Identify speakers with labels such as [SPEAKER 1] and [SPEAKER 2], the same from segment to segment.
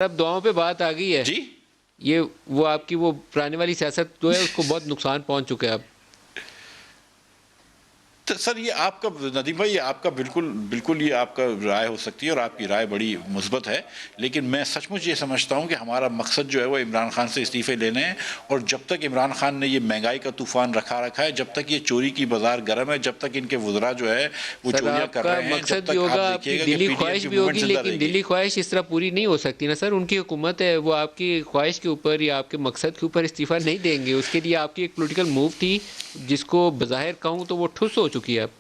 [SPEAKER 1] अब दुआओं पे बात आ गई है
[SPEAKER 2] जी।
[SPEAKER 1] ये वो आपकी वो पुराने वाली सियासत जो है उसको बहुत नुकसान पहुंच चुका है अब।
[SPEAKER 2] तो सर ये आपका नदीम भाई, ये आपका बिल्कुल बिल्कुल ये आपका राय हो सकती है और आपकी राय बड़ी मुस्बत है, लेकिन मैं सचमुच ये समझता हूँ कि हमारा मकसद जो है वो इमरान खान से इस्तीफे लेने हैं। और जब तक इमरान खान ने ये महंगाई का तूफान रखा है, जब तक ये चोरी की बाजार गर्म है, जब तक इनके वुज़रा जो है वो
[SPEAKER 1] सर
[SPEAKER 2] चोरियां कर
[SPEAKER 1] आपका
[SPEAKER 2] रहे हैं, जब
[SPEAKER 1] मकसद भी
[SPEAKER 2] तक आप
[SPEAKER 1] होगा, आपकी
[SPEAKER 2] देखिएगा कि
[SPEAKER 1] दिली
[SPEAKER 2] पीडीएम
[SPEAKER 1] ख्वाहिश
[SPEAKER 2] की
[SPEAKER 1] भी
[SPEAKER 2] मूवमेंट
[SPEAKER 1] होगी,
[SPEAKER 2] जिंदा
[SPEAKER 1] लेकिन
[SPEAKER 2] रहेगी।
[SPEAKER 1] दिली ख्वाहिश इस तरह पूरी नहीं हो सकती ना सर। उनकी हुकूमत है, वो आपकी ख्वाहिश के ऊपर या आपके मकसद के ऊपर इस्तीफा नहीं देंगे। उसके लिए आपकी एक पॉलिटिकल मूव थी जिसको बज़ाहिर कहूँ तो वो ठुस हो चुकी है अब।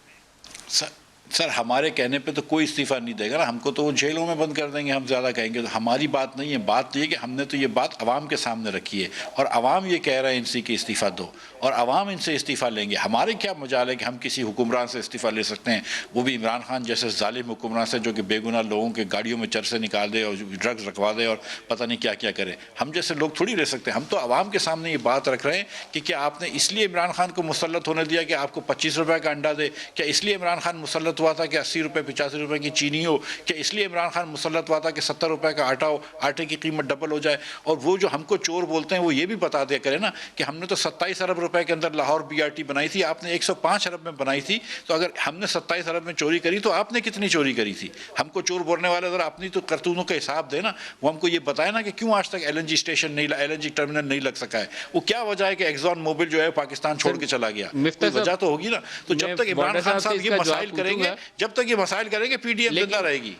[SPEAKER 2] सर सर हमारे कहने पे तो कोई इस्तीफा नहीं देगा ना, हमको तो वो जेलों में बंद कर देंगे, हम ज़्यादा कहेंगे तो। हमारी बात नहीं है, बात ये है कि हमने तो ये बात अवाम के सामने रखी है और अवाम ये कह रहे हैं इनसे कि इस्तीफ़ा दो, और अवाम इनसे इस्तीफ़ा लेंगे। हमारे क्या मजाल है कि हम किसी हुक्मरान से इस्तीफ़ा ले सकते हैं, वो भी इमरान खान जैसे जालिम हुक्मरान से जो कि बेगुनाह लोगों के गाड़ियों में चरसे निकाल दे और ड्रग्स रखवा दे और पता नहीं क्या क्या करे। हम जैसे लोग थोड़ी रह सकते हैं। हम तो अवाम के सामने ये बात रख रहे हैं कि क्या आपने इसलिए इमरान खान को मुसल्लत होने दिया कि आपको 25 रुपए का अंडा दे? क्या इसलिए इमरान खान मुसल्लत हुआ था कि 80 रुपए 85 रुपए की चीनी हो? क्या इसलिए इमरान खान मुसल्लत हुआ था कि 70 रुपए का आटा हो, आटे की कीमत डबल हो जाए? और वो जो हमको चोर बोलते हैं वो ये भी बता दिया करें ना कि हमने तो 27 अरब रुपए के अंदर लाहौर बीआरटी बनाई थी, आपने 105 अरब में बनाई थी। तो अगर हमने 27 अरब में चोरी करी तो आपने कितनी चोरी करी थी? हमको चोर बोलने वाले अगर अपनी तो करतूतों का हिसाब देना, वो हमको ये बताए ना कि क्यों आज तक एलएनजी स्टेशन नहीं, एलएनजी टर्मिनल नहीं लग सका है। वो क्या वजह है कि एक्सॉन मोबिल जो है पाकिस्तान छोड़ के चला गया? कोई वजह तो होगी ना। तो जब तक इमरान खान साहब ये मसाइल करेंगे, जब तक ये मसाइल करेंगे, पीडीएम जिंदा रहेगी।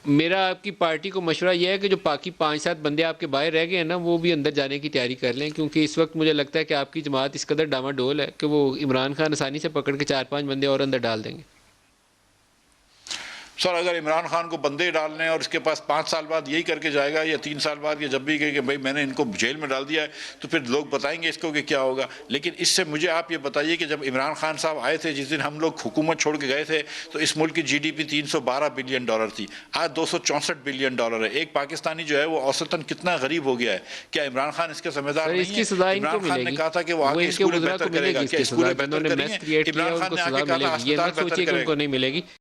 [SPEAKER 1] मेरा आपकी पार्टी को मशवरा यह है कि जो बाकी 5-7 बंदे आपके बाहर रह गए हैं ना, वो भी अंदर जाने की तैयारी कर लें, क्योंकि इस वक्त मुझे लगता है कि आपकी जमात इस कदर डामाडोल है कि वो इमरान खान आसानी से पकड़ के 4-5 बंदे और अंदर डाल देंगे।
[SPEAKER 2] सर अगर इमरान खान को बंदे डालने हैं और इसके पास 5 साल बाद यही करके जाएगा या 3 साल बाद, या जब भी कहे कि भाई मैंने इनको जेल में डाल दिया है, तो फिर लोग बताएंगे इसको कि क्या होगा। लेकिन इससे मुझे आप ये बताइए कि जब इमरान खान साहब आए थे, जिस दिन हम लोग हुकूमत छोड़ के गए थे, तो इस मुल्क की जीडीपी 312 बिलियन डॉलर थी, आज 264 बिलियन डॉलर है। एक पाकिस्तानी जो है वो औसतन कितना गरीब हो गया है। क्या इमरान खान इसके जिम्मेदार नहीं है? इमरान खान ने कहा था कि वो आगे स्कूल बेहतर करेगा, क्या स्कूल बेहतर करेंगे? इमरान खान ने आगे कहा था अस्पताल बेहतर करेगा।
[SPEAKER 1] नहीं मिलेगी।